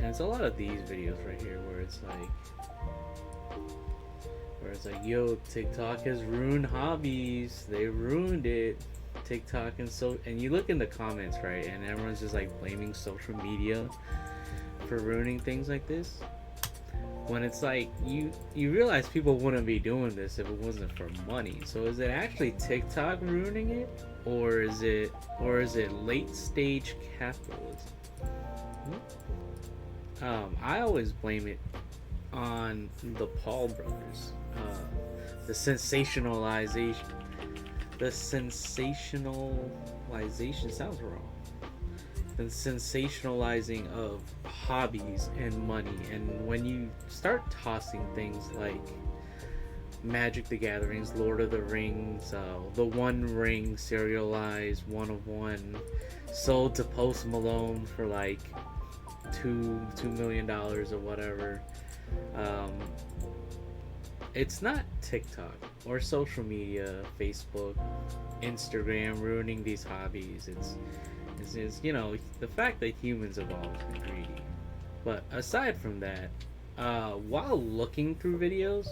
And it's a lot of these videos right here where it's like, yo, TikTok has ruined hobbies. They ruined it. TikTok and you look in the comments, right, and everyone's just like blaming social media for ruining things like this. When it's like you realize people wouldn't be doing this if it wasn't for money. So is it actually TikTok ruining it, or is it late stage capitalism? I always blame it on the Paul brothers. The sensationalization. The sensationalization sounds wrong. The sensationalizing of hobbies and money, and when you start tossing things like Magic the Gatherings, Lord of the Rings, the One Ring serialized 1 of 1, sold to Post Malone for like $2 million or whatever. It's not TikTok or social media, Facebook, Instagram ruining these hobbies. It's the fact that humans have always been greedy. But aside from that, while looking through videos,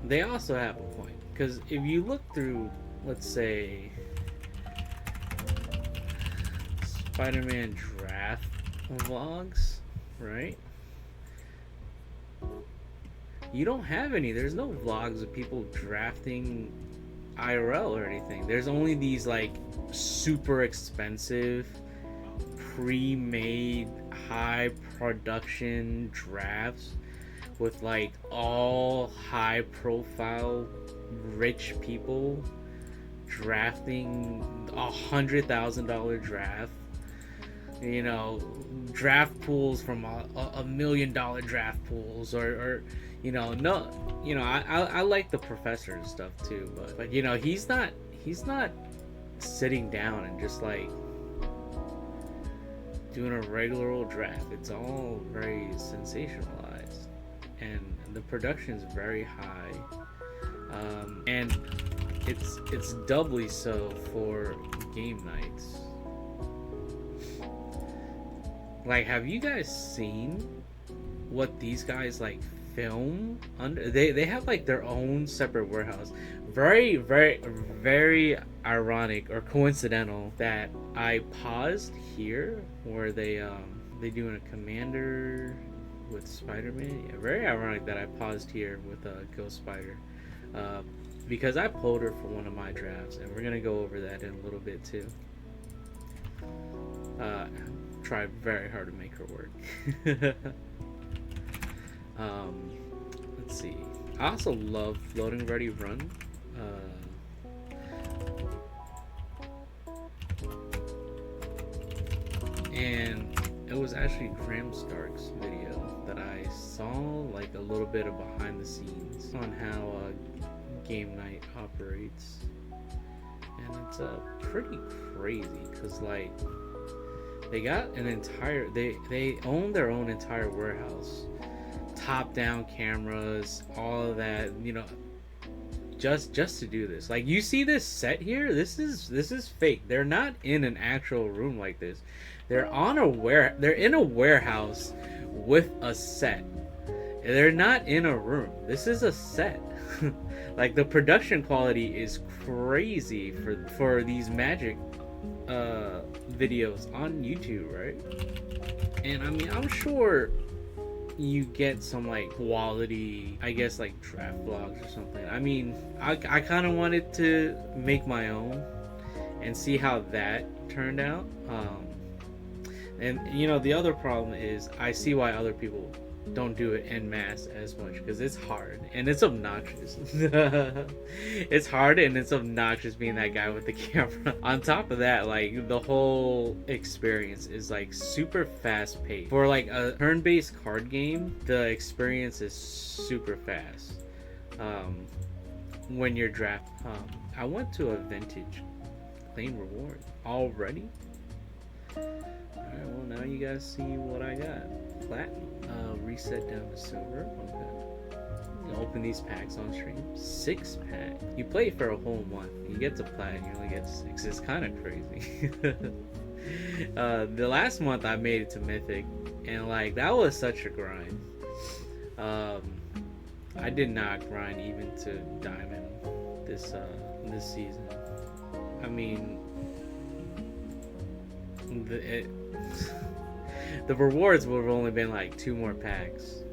they also have a point. Because if you look through, let's say, Spider-Man draft vlogs, right? You don't have any. There's no vlogs of people drafting IRL or anything. There's only these like super expensive, pre-made, high production drafts with like all high profile rich people drafting $100,000 draft. Draft pools from $1 million draft pools, or I like the professor and stuff too, but he's not sitting down and just like doing a regular old draft. It's all very sensationalized, and the production's very high, and it's doubly so for game nights. Like, have you guys seen what these guys like film under? They have like their own separate warehouse. Very, very, very ironic or coincidental that I paused here where they doing a commander with Spider-Man. Yeah, very ironic that I paused here with Ghost Spider, because I pulled her for one of my drafts, and we're gonna go over that in a little bit too. Tried very hard to make her work. Let's see. I also love Floating Ready Run. And it was actually Graham Stark's video that I saw like a little bit of behind the scenes on how game night operates, and it's pretty crazy because like they got an entire they own their own entire warehouse, top down cameras, all of that, just to do this. Like, you see this set here, this is fake. They're not in an actual room like this. They're in a warehouse with a set. They're not in a room. This is a set. Like, the production quality is crazy for these Magic videos on YouTube, right? And I mean, I'm sure you get some like quality, I guess, like draft vlogs or something. I mean, I kind of wanted to make my own and see how that turned out. And the other problem is I see why other people don't do it en masse as much, because it's hard and it's obnoxious. It's hard and it's obnoxious being that guy with the camera. On top of that, like, the whole experience is like super fast paced. For like a turn-based card game, the experience is super fast. When you're draft, I went to a vintage claim reward already. Alright, well, now you guys see what I got. Platinum. Reset down to silver. Okay. Open these packs on stream. 6-pack. You play for a whole month. You get to platinum, you only get 6. It's kind of crazy. The last month I made it to Mythic, and like that was such a grind. I did not grind even to Diamond this season. I mean, the rewards would have only been like 2 more packs.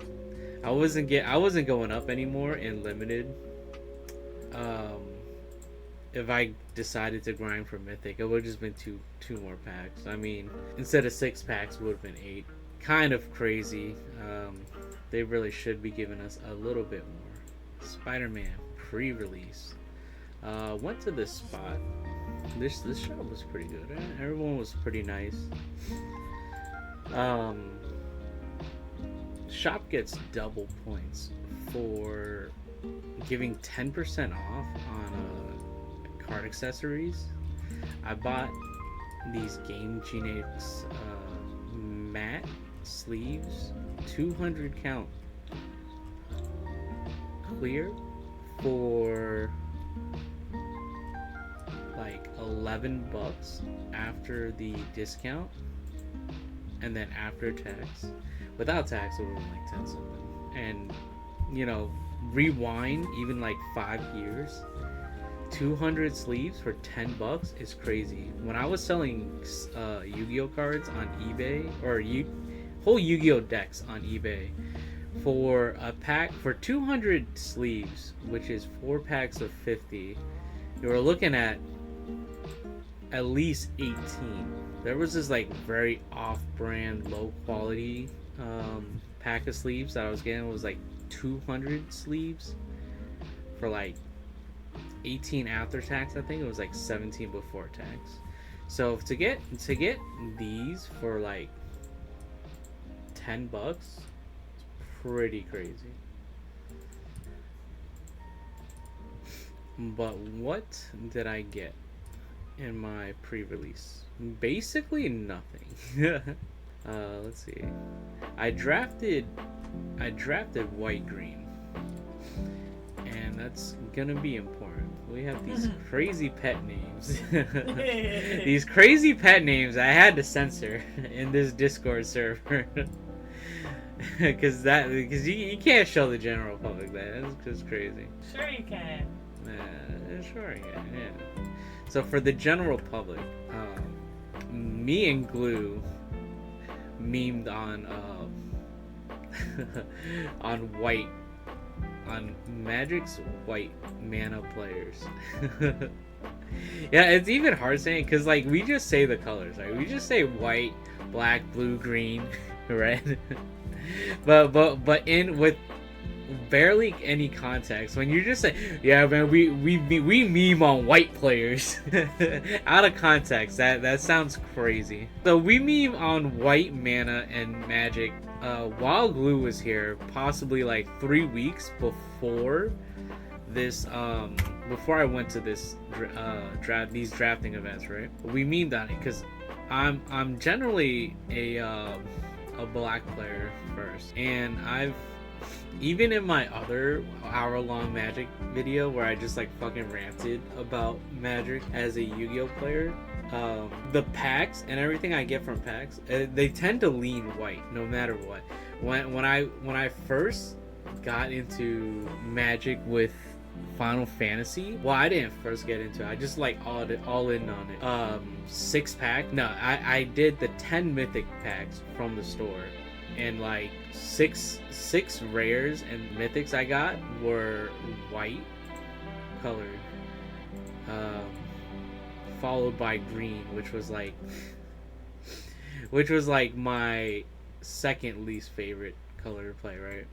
I wasn't going up anymore in limited. If I decided to grind for Mythic, it would have just been two more packs. I mean, instead of 6 packs, it would have been 8. Kind of crazy. They really should be giving us a little bit more. Spider-Man pre-release. Went to this spot. This shop was pretty good. Everyone was pretty nice. Shop gets double points for giving 10% off on card accessories. I bought these Game Genius matte sleeves, 200 count clear, for like $11 after the discount, and then after tax. Without tax, it would have been like 10 something. And you know, rewind even like 5 years, 200 sleeves for $10 is crazy. When I was selling Yu-Gi-Oh cards on eBay, or whole Yu-Gi-Oh decks on eBay, for a pack for 200 sleeves, which is 4 packs of 50, you were looking at least 18. There was this like very off-brand, low quality pack of sleeves that I was getting. It was like 200 sleeves for like 18 after tax. I think it was like 17 before tax. So to get these for like $10, it's pretty crazy. But what did I get in my pre-release? Basically nothing. Let's see. I drafted white green, and that's gonna be important. We have these crazy pet names. These crazy pet names I had to censor in this Discord server. Because you can't show the general public that. That's just crazy. Sure you can. Sure I can, yeah. So for the general public, me and Glue memed on on Magic's white mana players. Yeah, it's even hard saying, because like we just say the colors, right? We just say white, black, blue, green, red. but in with barely any context, when you just say, yeah man, we meme on white players, out of context, that sounds crazy. So we meme on white mana and Magic while Glue was here, possibly like 3 weeks before this, before I went to this these drafting events, right? We memed on it because I'm generally a black player first, and I've, even in my other hour-long Magic video where I just like fucking ranted about Magic as a Yu-Gi-Oh player, the packs and everything I get from packs, they tend to lean white no matter what. When I first got into Magic with Final Fantasy, well, I didn't first get into it, I just like all in on it. 6 pack, no, I did the 10 mythic packs from the store, and like six rares and mythics I got were white colored, followed by green, which was like my second least favorite color to play, right?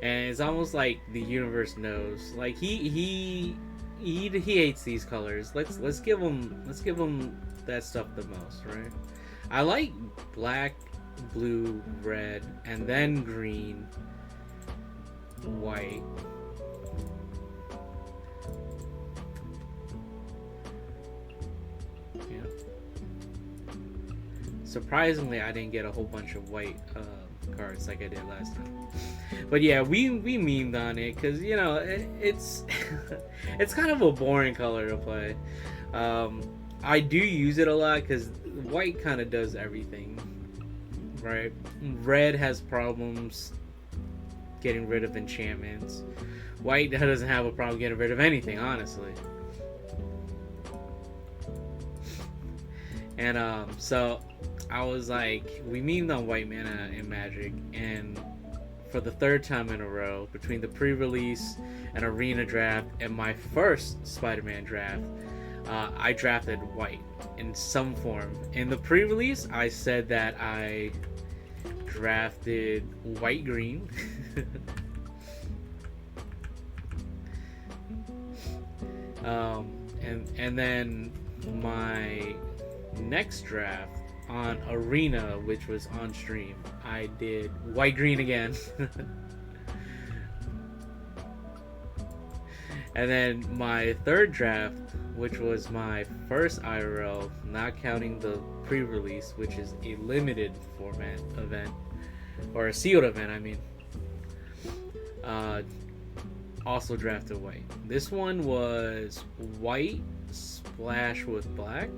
And it's almost like the universe knows, like he hates these colors. Let's give him that stuff the most, right? I like black, blue, red, and then green, white. Yeah. Surprisingly, I didn't get a whole bunch of white cards like I did last time. But yeah, we memed on it because, you know, it's it's kind of a boring color to play. I do use it a lot because white kind of does everything, right? Red has problems getting rid of enchantments. White doesn't have a problem getting rid of anything, honestly. And so I was like, we memed on white mana in Magic, and for the third time in a row, between the pre-release and arena draft and my first Spider-Man draft, I drafted white in some form. In the pre-release, I said that I drafted white-green. And then my next draft on arena, which was on stream, I did white-green again. And then my third draft, which was my first IRL, not counting the pre-release, which is a limited format event, or a sealed event, I mean, also drafted white. This one was white splash with black,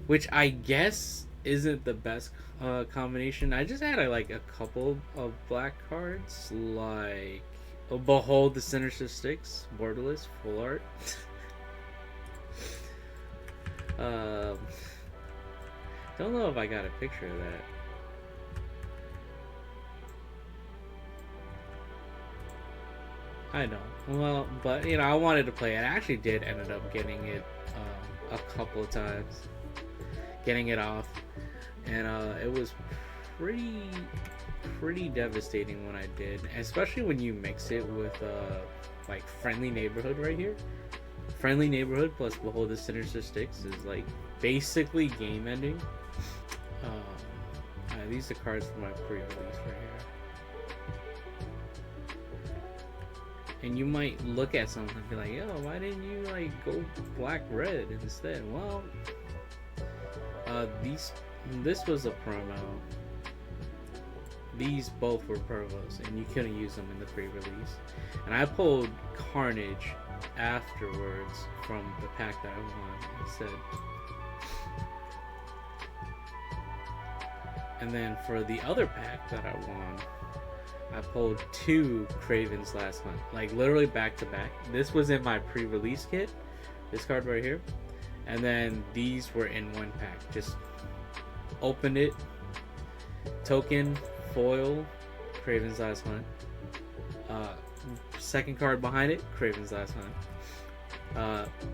which I guess isn't the best combination. I just had like a couple of black cards, like Behold the Sinister Six, borderless, full art. Don't know if I got a picture of that. I know. Well, but you know, I wanted to play it. I actually did ended up getting it a couple of times, getting it off, and it was pretty devastating when I did, especially when you mix it with like Friendly Neighborhood right here. Friendly Neighborhood plus Behold the Sinister Six is like basically game ending. These are cards for my pre-release right here. And you might look at something and be like, yo, why didn't you like go black red instead? Well, this was a promo. These both were promos, and you couldn't use them in the pre-release. And I pulled Carnage afterwards from the pack that I won instead. And then for the other pack that I won, I pulled 2 Kraven's Last Hunt, like literally back to back. This was in my pre-release kit, this card right here, and then these were in one pack. Just opened it, token, foil, Kraven's Last Hunt. Second card behind it, Kraven's Last Hunt.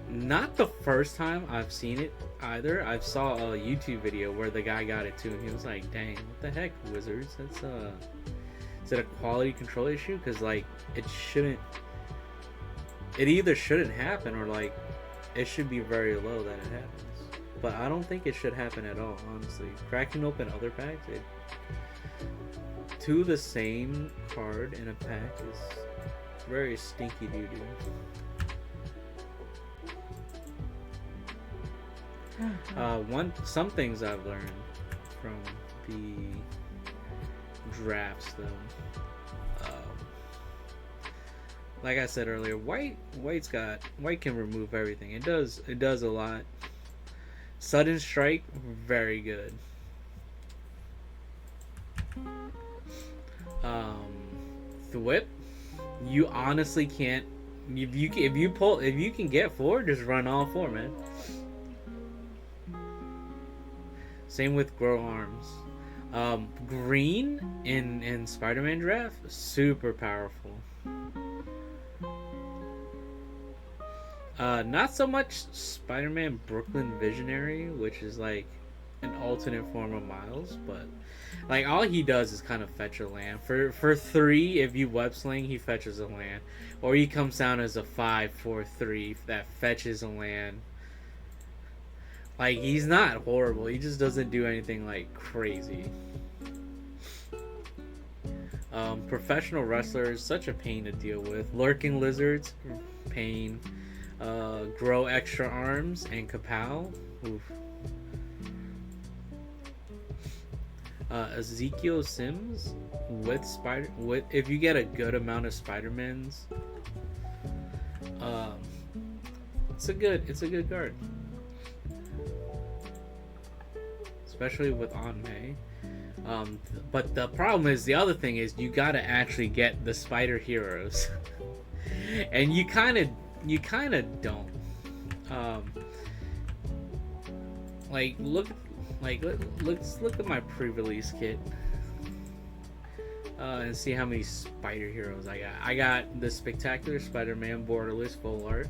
Not the first time I've seen it either. I saw a YouTube video where the guy got it too, and he was like, "Dang, what the heck, Wizards? That's is it a quality control issue? Because like it either shouldn't happen or like it should be very low that it happens. But I don't think it should happen at all, honestly. Cracking open other packs, to the same card in a pack is very stinky doo-doo. Some things I've learned from the drafts though, like I said earlier, white can remove everything. It does a lot. Sudden Strike, very good. The Whip, you honestly can't. If you can get 4, just run all 4, man. Same with Grow Arms. Green in Spider-Man draft, super powerful. Not so much Spider-Man Brooklyn Visionary, which is like an alternate form of Miles, but like all he does is kind of fetch a land. For 3, if you web sling, he fetches a land, or he comes down as a 5/4/3 that fetches a land. Like, he's not horrible. He just doesn't do anything like crazy. Professional Wrestlers, such a pain to deal with. Lurking Lizards, pain. Grow Extra Arms and Kapow. Oof. Ezekiel Sims with if you get a good amount of Spider-Mans, it's a good card. especially with Anmei. But the problem is, the other thing is, you gotta actually get the spider heroes, and you kind of don't. Like let's look at my pre-release kit, and see how many spider heroes I got. I got the Spectacular Spider-Man borderless full art.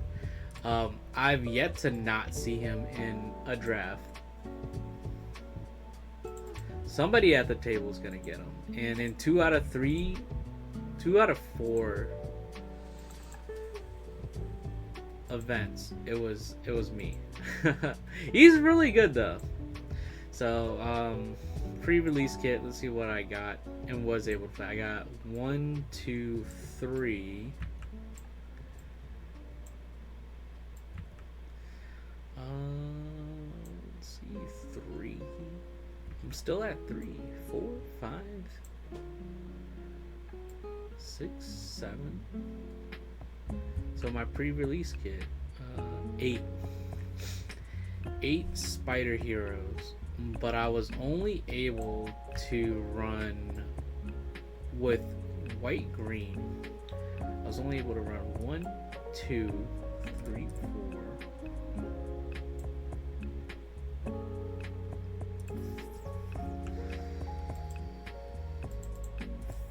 I've yet to not see him in a draft. Somebody at the table is gonna get him, and in 2 out of 4 events, it was me. He's really good though. So pre-release kit, let's see what I got and was able to. I got 1, 2, 3. Let's see, 3. I'm still at 3, 4, 5, 6, 7. So my pre-release kit, 8 spider heroes, but I was only able to run with white green. I was only able to run 1, 2, 3, 4.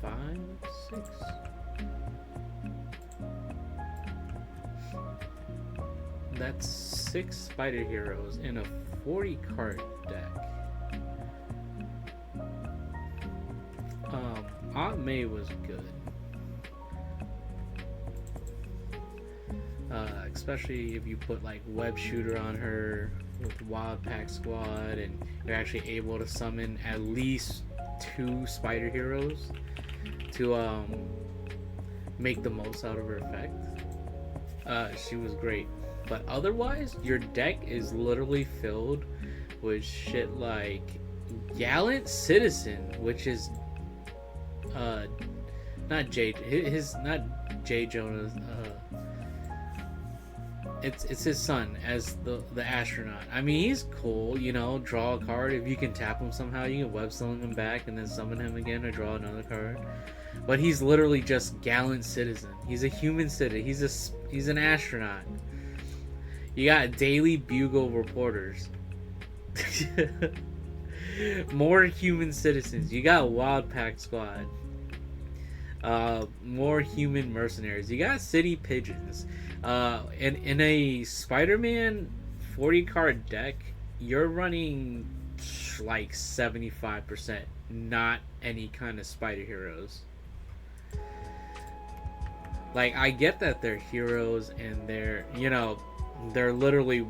5, 6. That's 6 spider heroes in a 40 card deck. Aunt May was good. Especially if you put like Web Shooter on her with Wild Pack Squad, and you're actually able to summon at least 2 spider heroes to make the most out of her effect. She was great. But otherwise, your deck is literally filled with shit like Gallant Citizen, which is not Jay Jonah's. It's his son as the astronaut. I mean, he's cool, you know. Draw a card. If you can tap him somehow, you can web summon him back and then summon him again or draw another card. But he's literally just Gallant Citizen. He's a human citizen. He's an astronaut. You got Daily Bugle reporters. More human citizens. You got Wild Pack Squad. More human mercenaries. You got city pigeons. In a Spider-Man 40 card deck, you're running like 75%, not any kind of spider heroes. Like, I get that they're heroes and they're, you know, they're literally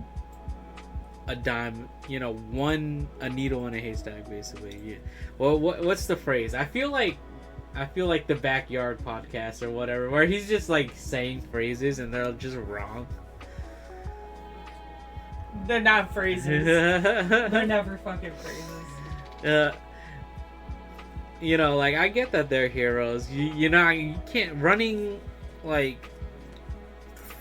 a dime, you know, a needle in a haystack, basically. Yeah. Well, what's the phrase? I feel like the Backyard Podcast or whatever, where he's just like saying phrases and they're just wrong. They're not phrases. They're never fucking phrases. You know, like, I get that they're heroes. You can't running like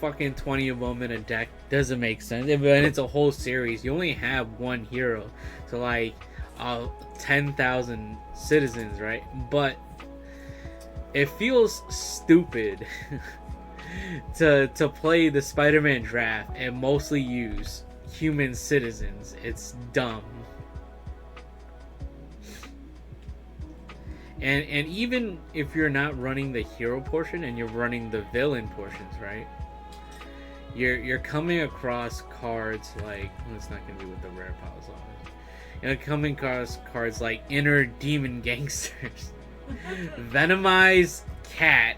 fucking 20 of them in a deck doesn't make sense. And it's a whole series. You only have one hero to like 10,000 citizens, right? But it feels stupid to play the Spider-Man draft and mostly use human citizens. It's dumb. And even if you're not running the hero portion and you're running the villain portions, right? You're coming across cards like, well, it's not gonna be with the rare piles on. You're coming across cards like Inner Demon Gangsters, Venomized Cat,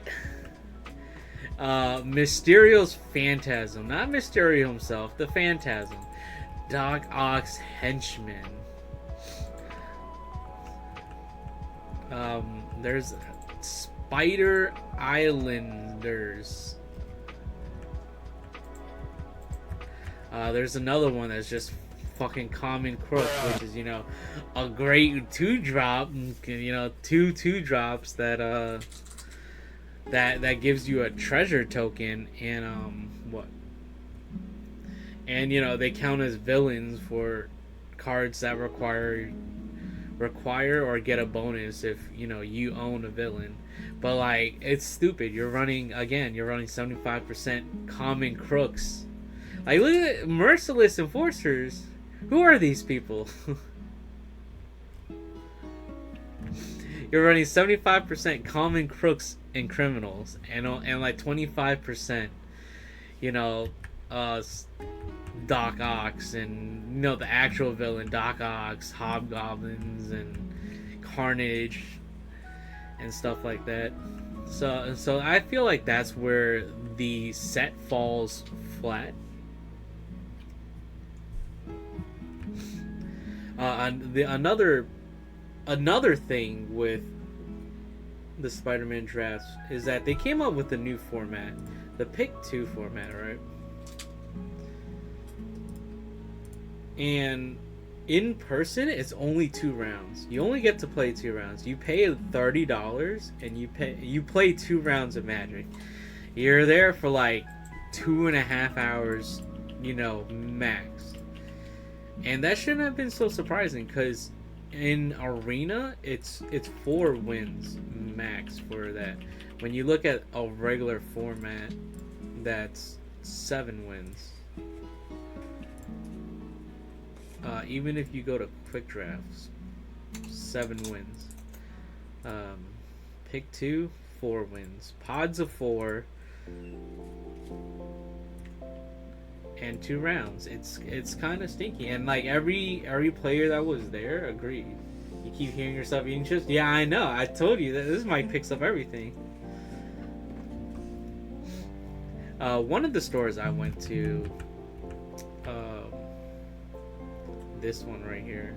Mysterio's Phantasm, not Mysterio himself, the Phantasm, Doc Ock's Henchman. There's Spider Islanders. There's another one that's just fucking Common Crook, which is, you know, a great 2-drop, you know, two 2-drops that that gives you a treasure token, and what? And, you know, they count as villains for cards that require or get a bonus if you own a villain. But like, it's stupid. You're running 75% common crooks. Like, look at Merciless Enforcers. Who are these people? You're running 75% common crooks and criminals, and like 25%, Doc Ock, and the actual villain, Doc Ock, Hobgoblins, and Carnage, and stuff like that. So I feel like that's where the set falls flat. Another thing with the Spider-Man drafts is that they came up with a new format, the Pick 2 format, right? And in person, it's only 2 rounds. You only get to play 2 rounds. You pay $30 and you play 2 rounds of Magic. You're there for like 2.5 hours, max. And that shouldn't have been so surprising, because in Arena, it's 4 wins max for that. When you look at a regular format, that's 7 wins. Even if you go to quick drafts, 7 wins. Pick 2, 4 wins. Pods of 4 and 2 rounds. It's kind of stinky, and like every player that was there agreed. You keep hearing yourself eating chips. Yeah, I know. I told you that this mic picks up everything. One of the stores I went to, this one right here,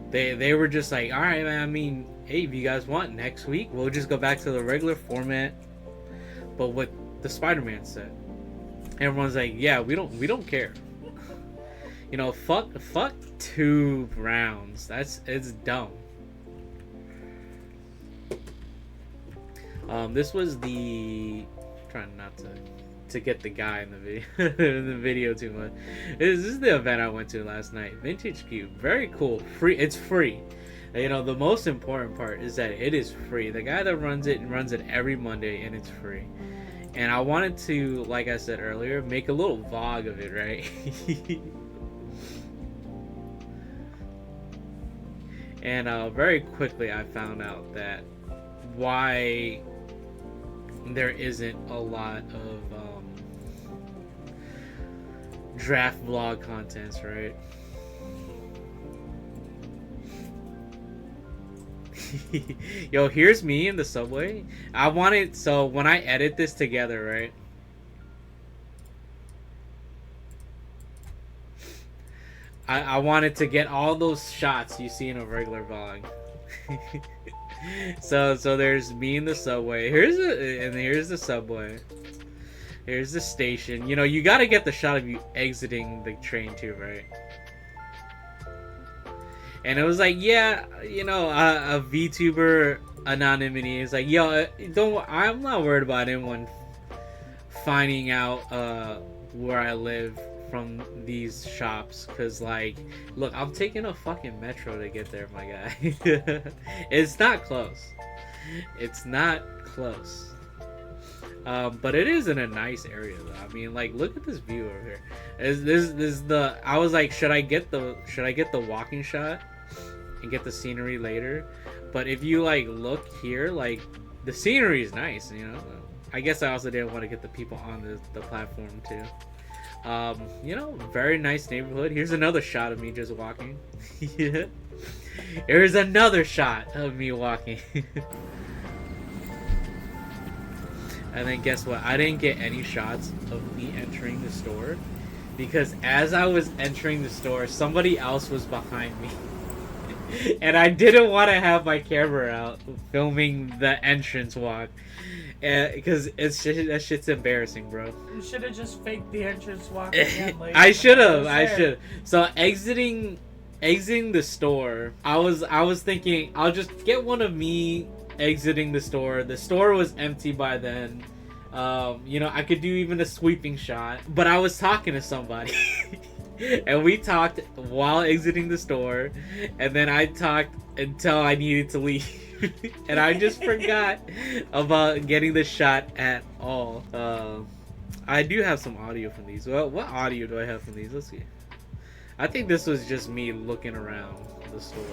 they were just like, all right, man. I mean, hey, if you guys want, next week we'll just go back to the regular format, but with the Spider-Man set. Everyone's like, yeah, we don't care. Fuck 2 rounds. It's dumb. This was trying not to get the guy in the video in the video too much. This is the event I went to last night. Vintage Cube, very cool. Free. It's free. The most important part is that it is free. The guy that runs it every Monday, and it's free. And I wanted to, like I said earlier, make a little vlog of it, right? And very quickly I found out that why there isn't a lot of draft vlog contents, right? Yo, here's me in the subway. So when I edit this together, right? I wanted to get all those shots you see in a regular vlog. so there's me in the subway. Here's the subway. Here's the station. You gotta get the shot of you exiting the train too, right? And it was like, yeah, a VTuber anonymity is like, yo, I'm not worried about anyone finding out where I live from these shops, because like, look, I'm taking a fucking metro to get there, my guy. It's not close. But it is in a nice area though. I mean, like, look at this view over here. I was like, should I get the walking shot and get the scenery later? But if you like look here, like, the scenery is nice, I guess I also didn't want to get the people on the platform too. Very nice neighborhood. Here's another shot of me just walking. Yeah. Here's another shot of me walking. And then guess what? I didn't get any shots of me entering the store, because as I was entering the store, somebody else was behind me. And I didn't want to have my camera out filming the entrance walk, because that shit's embarrassing, bro. You should have just faked the entrance walk again. Like, I should have. So exiting the store, I was thinking I'll just get one of me exiting the store. The store was empty by then. I could do even a sweeping shot, but I was talking to somebody. and we talked while exiting the store, and then I talked until I needed to leave. And I just forgot about getting the shot at all. I do have some audio from these. Well, what audio do I have from these? Let's see. I think this was just me looking around the store.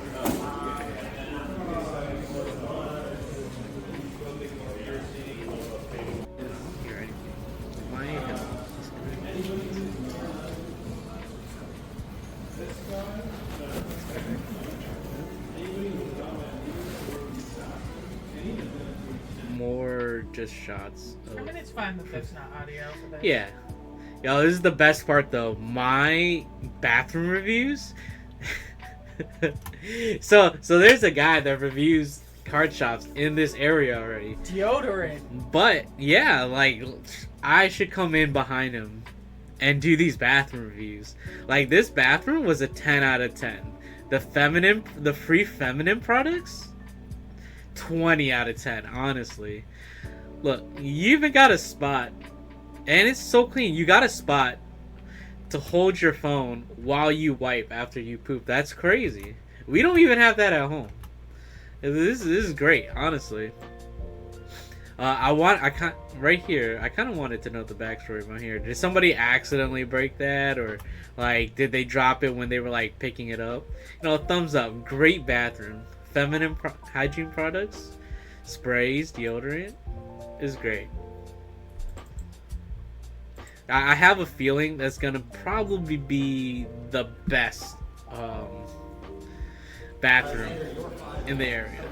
More just shots of... I mean, it's fine that there's not audio for this. Yeah. Yo, this is the best part though. My bathroom reviews. so there's a guy that reviews card shops in this area already. Deodorant. But yeah, like I should come in behind him and do these bathroom reviews. Like this bathroom was a 10 out of 10. The free feminine products, 20 out of 10, honestly. Look, you even got a spot, and it's so clean. You got a spot to hold your phone while you wipe after you poop. That's crazy. We don't even have that at home. This is great, honestly. Right here, I kind of wanted to know the backstory about here. Did somebody accidentally break that, or like did they drop it when they were like picking it up? You know, thumbs up. Great bathroom. Feminine hygiene products, sprays, deodorant is great. I have a feeling that's gonna probably be the best bathroom in the area.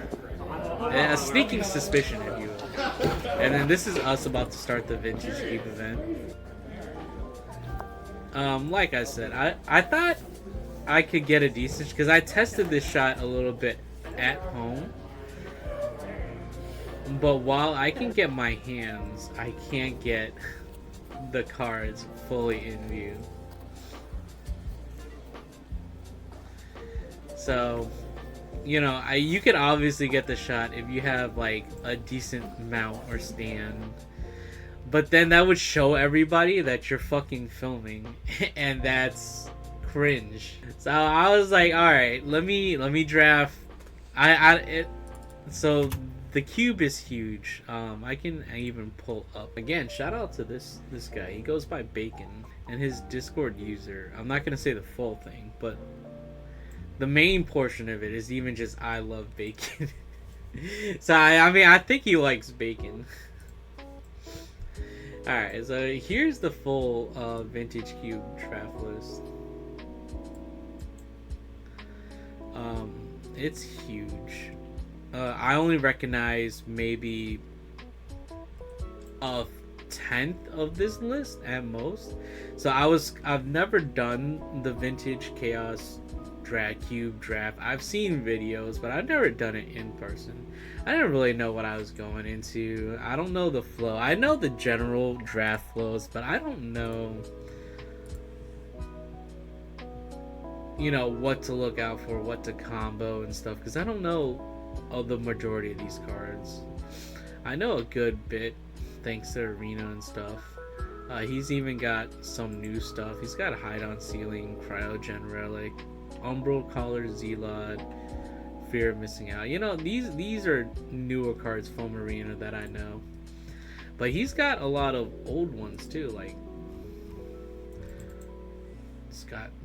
And a sneaking suspicion, if you will. And then this is us about to start the Vintage Cube event. Like I said, I thought I could get a decent, because I tested this shot a little bit at home. But while I can get my hands, I can't get the cards fully in view. So, you know, you could obviously get the shot if you have like a decent mount or stand, but then that would show everybody that you're fucking filming, and that's cringe. So I was like, all right, let me draft. So the cube is huge. I can even pull up again. Shout out to this guy. He goes by Bacon, and his Discord user. I'm not gonna say the full thing, but the main portion of it is even just I love bacon. So I mean I think he likes bacon. Alright, so here's the full Vintage Cube draft list. It's huge. I only recognize maybe a 10th of this list at most. So I've never done the Vintage Chaos Cube draft. I've seen videos, but I've never done it in person. I didn't really know what I was going into. I don't know the flow. I know the general draft flows, but I don't know, you know, what to look out for, what to combo and stuff, because I don't know of the majority of these cards. I know a good bit thanks to Arena and stuff. He's even got some new stuff. He's got a Hide on Ceiling, Cryogen Relic, Umbral Collar, Zealot, Fear of Missing Out. You know, these are newer cards from Arena that I know. But he's got a lot of old ones too, like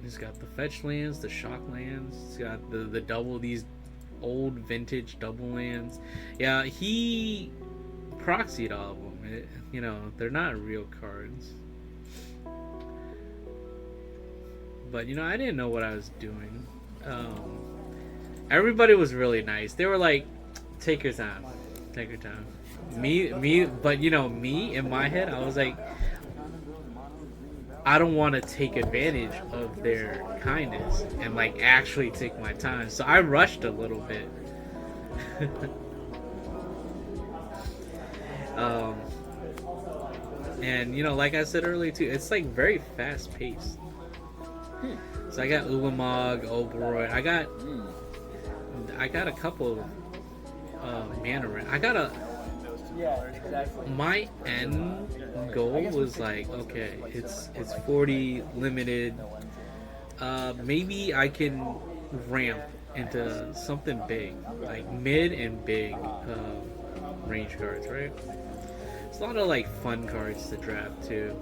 he's got the fetch lands, the shock lands, he's got the double, these old vintage double lands. Yeah, he proxied all of them. You know, they're not real cards. But, you know, I didn't know what I was doing. Everybody was really nice. They were like, take your time. Take your time. But, you know, me, in my head, I was like, I don't want to take advantage of their kindness and, like, actually take my time. So I rushed a little bit. And, you know, like I said earlier, too, it's, like, very fast-paced. So I got Ulamog, Oberoi. I got a couple of mana. I got a. Yeah, exactly. My end goal was like, okay, it's 40 limited. maybe I can ramp into something big, like mid and big range cards, right? It's a lot of like fun cards to draft too.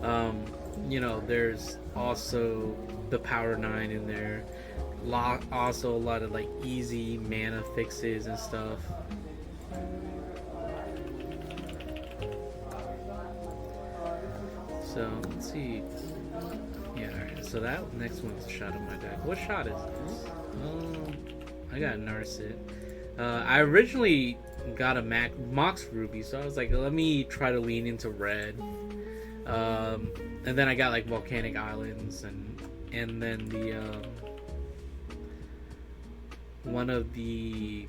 Um, there's also the Power 9 in there. Also a lot of like easy mana fixes and stuff. So let's see. Yeah, alright. So that next one's a shot of my deck. What shot is this? I got Narset. I originally got a Mox Ruby, so I was like, let me try to lean into red. And then I got like Volcanic Islands and then the one of the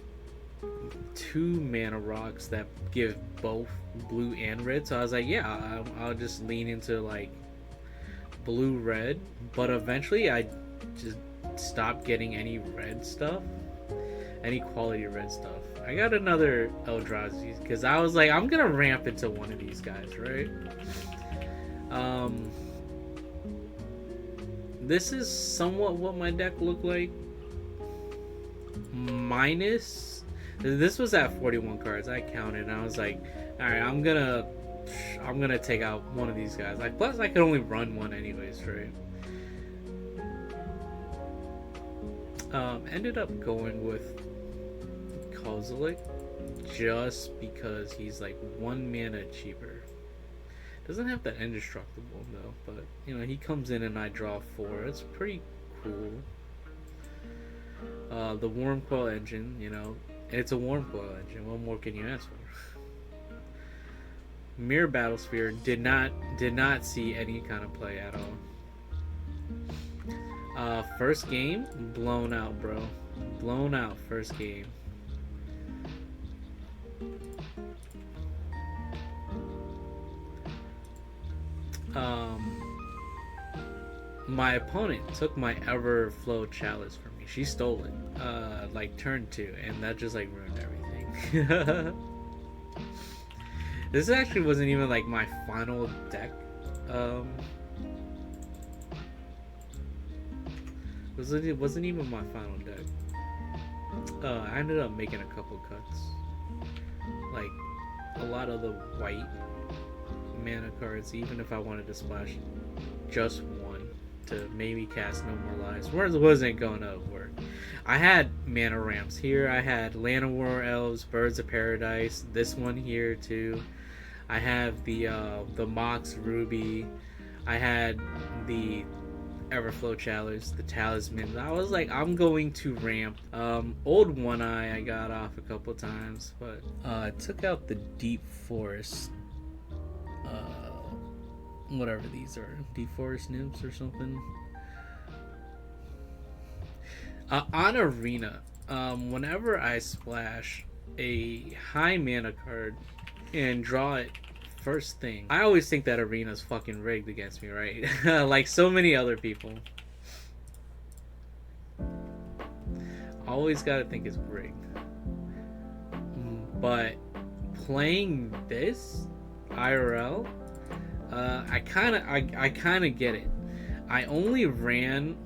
2 mana rocks that give both blue and red. So I was like, yeah, I'll just lean into like blue red. But eventually I just stopped getting any red stuff, any quality red stuff. I got another Eldrazi because I was like, I'm gonna ramp into one of these guys, right? This is somewhat what my deck looked like. Minus, this was at 41 cards. I counted and I was like, all right, I'm gonna take out one of these guys. Like, plus I could only run one anyways, right? Ended up going with Kozilek just because he's like 1 mana cheaper. Doesn't have that indestructible though, but he comes in and I draw 4. It's pretty cool. The Wormcoil engine, it's a Wormcoil engine. What more can you ask for? Mirror Battlesphere did not see any kind of play at all. First game, blown out, bro. Blown out first game. My opponent took my Everflow Chalice from me. She stole it, like turn 2, and that just like ruined everything. This actually wasn't even like my final deck. It wasn't even my final deck. I ended up making a couple cuts, like a lot of the white mana cards. Even if I wanted to splash just one to maybe cast No More Lies, wasn't gonna work. I had mana ramps here. I had Llanowar Elves, Birds of Paradise. This one here too. I have the Mox Ruby. I had the Everflow Chalice, the Talisman. I was like, I'm going to ramp. Old One Eye I got off a couple times, but I took out the Deep Forest. Whatever these are, Deep Forest Nymphs or something. On Arena, whenever I splash a high mana card and draw it first thing, I always think that Arena's fucking rigged against me, right? Like so many other people. Always gotta think it's rigged. But playing this IRL, I kind of get it. I only ran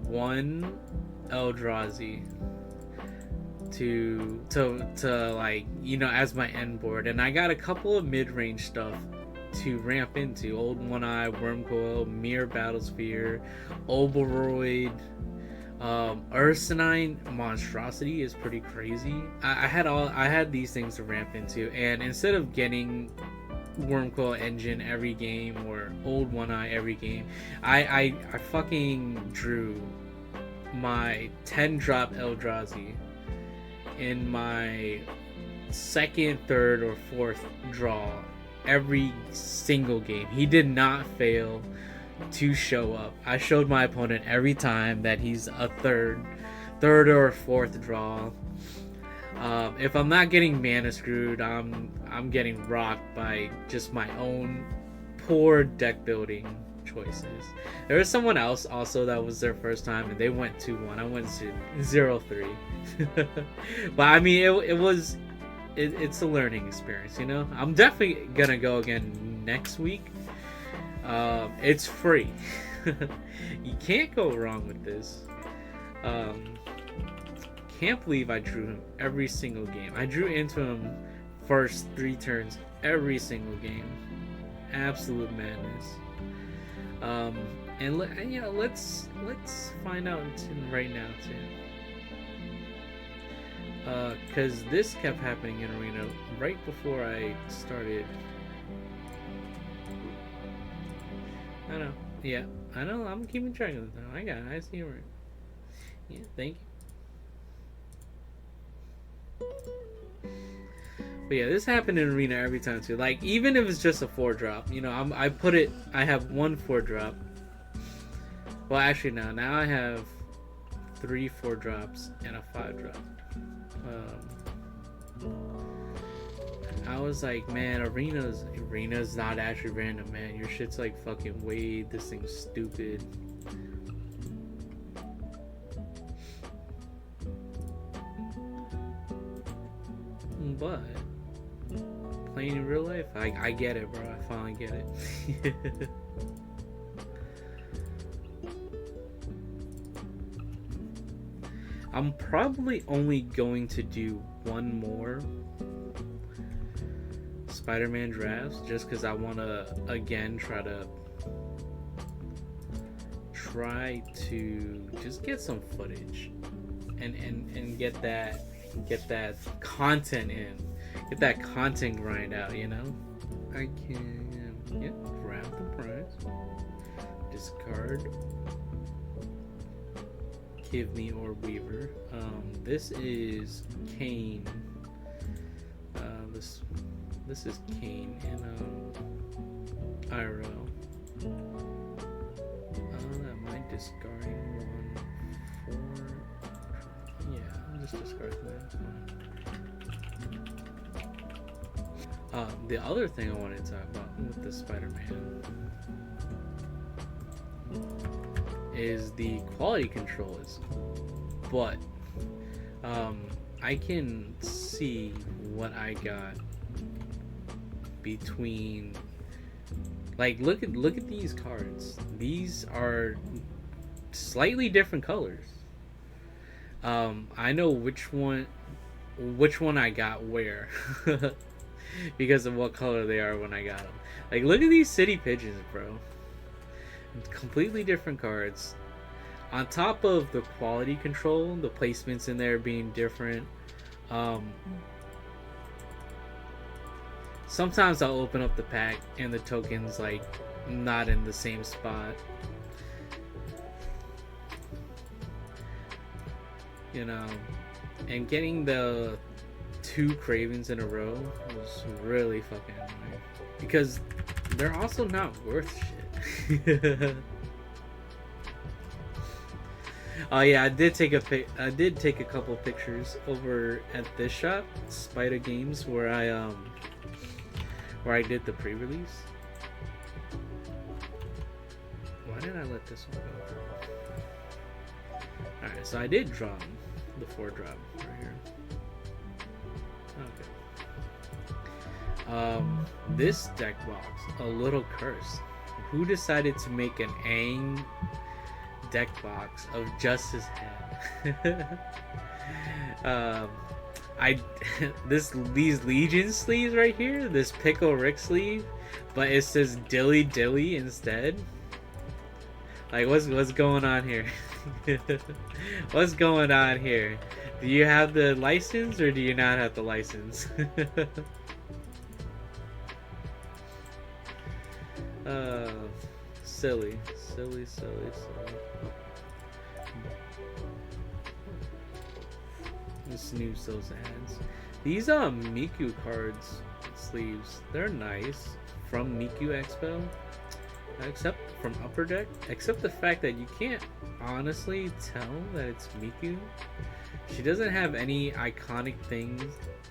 one Eldrazi to like, as my end board, and I got a couple of mid-range stuff to ramp into. Old One Eye, Wormcoil, Mirror Battlesphere, Oberoid, Ursinine Monstrosity is pretty crazy. I had these things to ramp into, and instead of getting Wormcoil Engine every game or Old One Eye every game, I fucking drew my 10-drop Eldrazi in my second, third, or fourth draw every single game. He did not fail to show up. I showed my opponent every time that he's a third or fourth draw. If I'm not getting mana screwed, I'm getting rocked by just my own poor deck building choices. There was someone else also that was their first time and they went 2-1. I went to 0-3. But I mean, it's a learning experience, I'm definitely gonna go again next week. It's free. You can't go wrong with this. Can't believe I drew him every single game. I drew into him first 3 turns every single game. Absolute madness. And let's find out right now too. Because this kept happening in Arena right before I started. I know. Yeah, I know. I'm keeping track of it now. I got it. I see it right. Yeah, thank you. But yeah, this happened in Arena every time too. Like, even if it's just a 4-drop, you know, I have 1 4-drop. Well, actually, now I have 3 4-drops and a 5-drop. I was like, man, arena's not actually random, man. Your shit's like fucking weighed. This thing's stupid. But playing in real life, I get it, bro. I finally get it. I'm probably only going to do 1 more Spider-Man drafts just because I want to again try to just get some footage and get that content in, get that content grind out, you know. I can grab the prize, discard, give me or Weaver. This is Kane. This is Kane in IRL. Am I discarding 1 for? Yeah, I'll just discard that. It's fine. The other thing I wanted to talk about with the Spider-Man is the quality control is, but I can see what I got between, like, look at these cards. These are slightly different colors. I know which one I got where because of what color they are when I got them. Like, look at these city pigeons, bro. Completely different cards. On top of the quality control, the placements in there being different. Sometimes I'll open up the pack and the token's like not in the same spot. You know, and getting the 2 Cravens in a row was really fucking annoying because they're also not worth shit. Oh yeah, I did take a couple pictures over at this shop, Spider Games, where I did the pre-release. Why did I let this one go through? Alright, so I did draw the 4-drop right here. Okay. This deck box, a little cursed. Who decided to make an Aang deck box of just his head? These Legion sleeves right here, this Pickle Rick sleeve, but it says Dilly Dilly instead. Like, what's going on here? What's going on here? Do you have the license or do you not have the license? Silly. Let's snooze those ads. These Miku cards sleeves, they're nice from Miku Expo. Except from Upper Deck, except the fact that you can't honestly tell that it's Miku. She doesn't have any iconic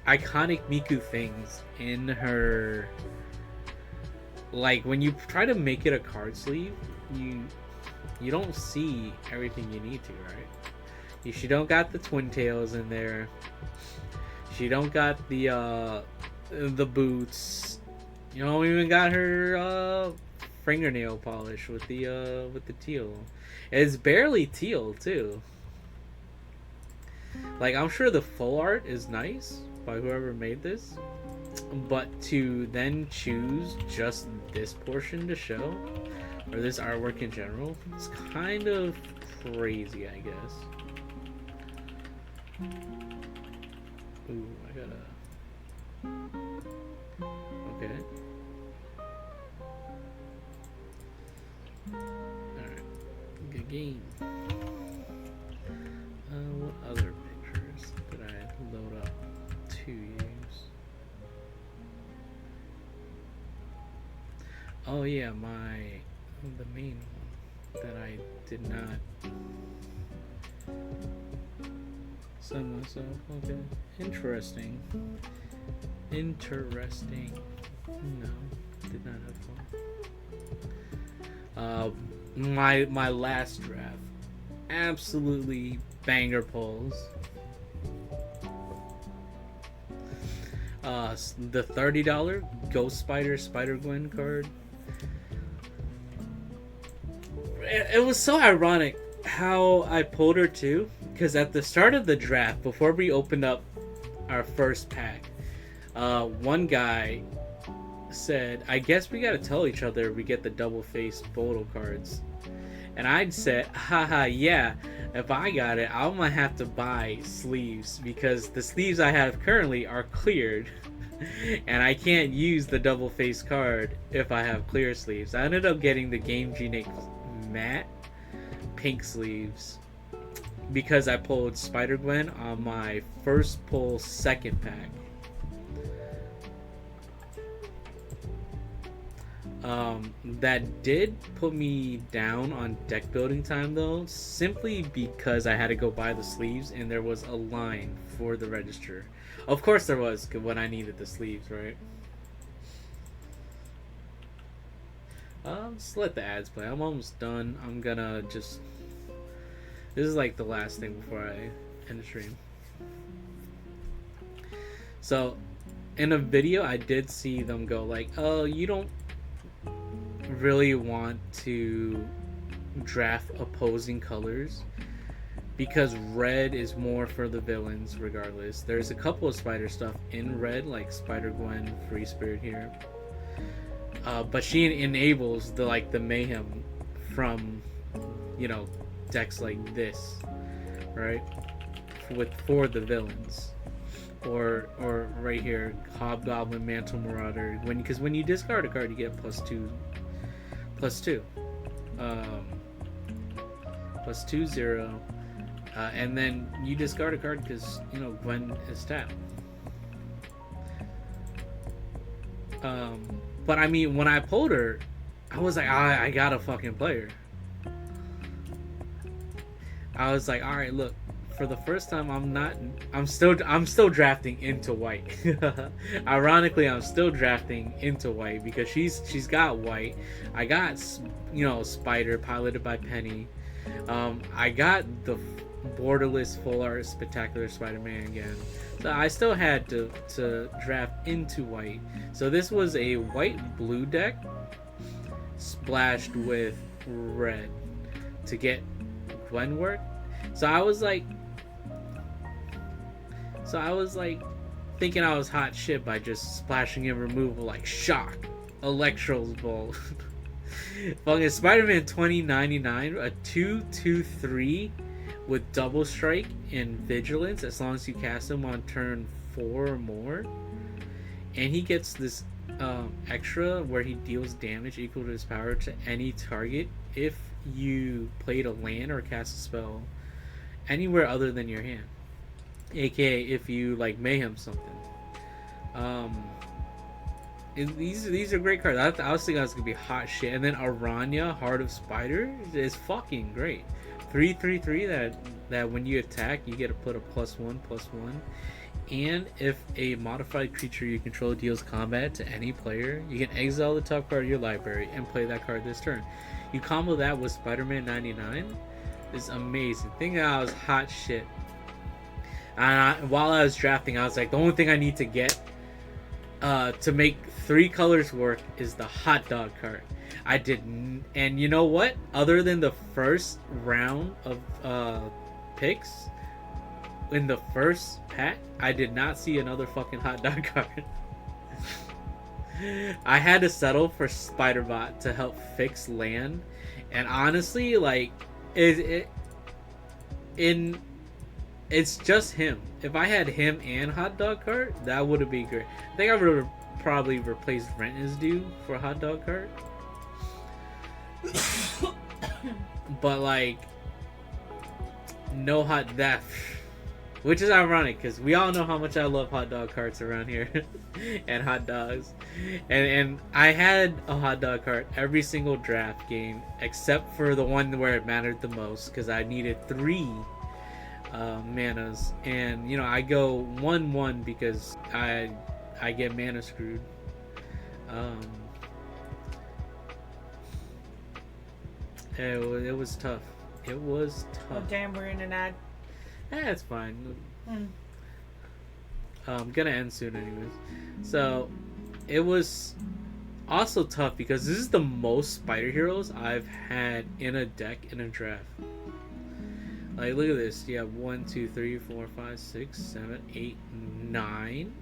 Miku things in her. Like, when you try to make it a card sleeve, you don't see everything you need to, right? She don't got the twin tails in there. She don't got the boots. You don't even got her fingernail polish with the teal. It's barely teal too. Like, I'm sure the full art is nice by whoever made this, but to then choose just this portion to show, or this artwork in general, it's kind of crazy, I guess. Ooh, I gotta... Okay. Alright. Good game. What other pictures did I load up to use? Oh yeah, the main one that I did not send myself. Okay. Interesting. No, did not have fun. My last draft, absolutely banger pulls. The $30 Ghost Spider-Gwen card. It was so ironic how I pulled her too, because at the start of the draft, before we opened up our first pack, one guy said, I guess we gotta tell each other we get the double-faced photo cards. And I'd said, haha, yeah, if I got it, I'm gonna have to buy sleeves, because the sleeves I have currently are cleared. And I can't use the double-faced card if I have clear sleeves. I ended up getting the Game Genie matte pink sleeves because I pulled Spider-Gwen on my first pull second pack. That did put me down on deck building time though, simply because I had to go buy the sleeves and there was a line for the register. Of course there was, when I needed the sleeves, right? Just let the ads play. I'm almost done. I'm gonna just... This is like the last thing before I end the stream. So, in a video, I did see them go like, oh, you don't really want to draft opposing colors because red is more for the villains regardless. There's a couple of spider stuff in red, like Spider-Gwen, Free Spirit here. But she enables the mayhem from, you know, decks like this, right? For the villains, or right here, Hobgoblin, Mantle Marauder. Because when you discard a card, you get +2, +2/0, and then you discard a card because you know Gwen is tapped. But I mean, when I pulled her, I was like, I gotta fucking play her. I was like, all right, look, for the first time, I'm still drafting into white. Ironically, I'm still drafting into white because she's got white. I got, you know, Spider piloted by Penny. I got the borderless full art Spectacular Spider-Man again. So I still had to draft into white. So this was a white-blue deck splashed with red to get Gwen work. So I was like thinking I was hot shit by just splashing in removal like Shock, Electro's Bolt. Fucking Spider-Man 2099, a 2/2/3 with double strike and vigilance as long as you cast him on turn 4 or more, and he gets this extra where he deals damage equal to his power to any target if you played a land or cast a spell anywhere other than your hand, aka if you like mayhem something. These are great cards. I was thinking I was gonna be hot shit, and then Aranya, Heart of Spider, is fucking great. 3/3/3 that when you attack you get to put a +1/+1, and if a modified creature you control deals combat to any player, you can exile the top card of your library and play that card this turn. You combo that with Spider-Man 99, is amazing. Thinking I was hot shit, and while I was drafting, I was like, the only thing I need to get to make 3 colors work is the hot dog card. I didn't. And you know what? Other than the first round of picks, in the first pack, I did not see another fucking hot dog card. I had to settle for Spiderbot to help fix land, and honestly, like, it's just him. If I had him and hot dog cart, that would have been great. I think I would have probably replaced Rent is Due for hot dog cart. But like, no hot that. Which is ironic because we all know how much I love hot dog carts around here and hot dogs. And I had a hot dog cart every single draft game except for the one where it mattered the most because I needed 3 manas. And you know, I go 1-1 because I get mana screwed. It was tough. It was tough. Oh, damn, we're in an ad. It's fine. I'm gonna end soon anyways. So it was also tough because this is the most spider heroes I've had in a deck in a draft. Like, look at this. You have 1, 2, 3, 4, 5, 6, 7, 8, 9,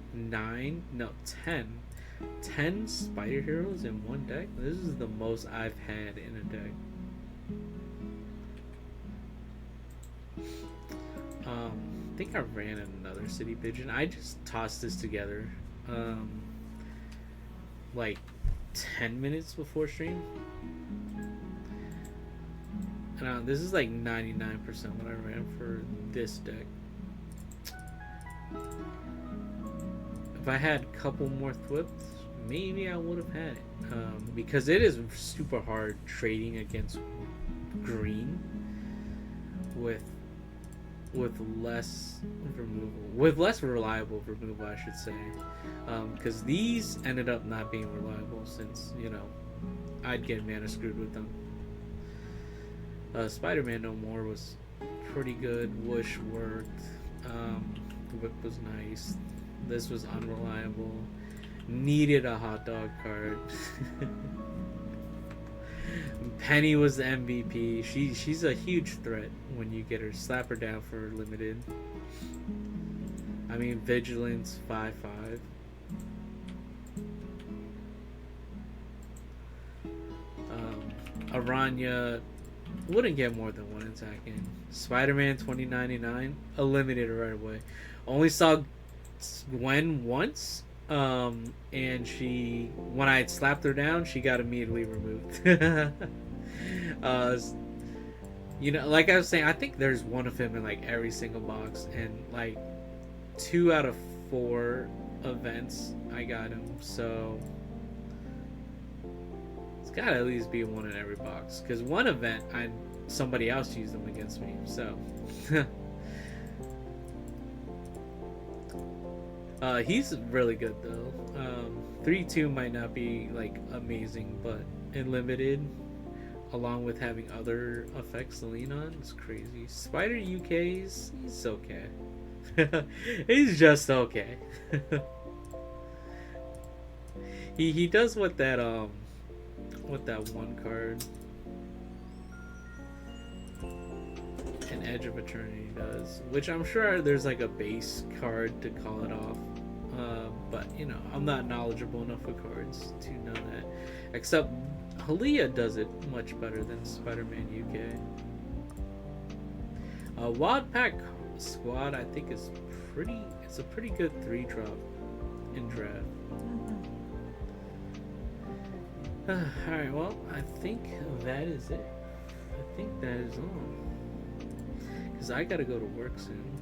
10 spider heroes in one deck. This is the most I've had in a deck. I think I ran another city pigeon. I just tossed this together like 10 minutes before stream. And this is like 99% what I ran for this deck. If I had a couple more thwips, maybe I would have had it. Because it is super hard trading against green with less removal, with less reliable removal, I should say, because these ended up not being reliable since, you know, I'd get mana screwed with them. Spider-Man No More was pretty good. Whoosh worked. Whip was nice. This was unreliable. Needed a hot dog card. Penny was the MVP. She's a huge threat when you get her. Slap her down for limited. I mean, Vigilance 5/5. Aranya wouldn't get more than 1 attack in. Spider-Man 2099 eliminated right away. Only saw Gwen once. And she, when I had slapped her down, she got immediately removed. You know, like I was saying, I think there's one of him in like every single box, and like 2 out of 4 events I got him, so it's gotta at least be one in every box. Because one event, somebody else used them against me, so. He's really good though. 3/2 might not be like amazing, but in limited, along with having other effects to lean on, it's crazy. Spider UK's, he's okay. He's just okay. He does what that one card, an Edge of Eternity, does, which I'm sure there's like a base card to call it off. But you know, I'm not knowledgeable enough with cards to know that. Except Halia does it much better than Spider-Man UK. Wild Pack Squad, I think is it's a pretty good 3-drop in draft. Alright, well, I think that is it. I think that is all. Because I gotta go to work soon.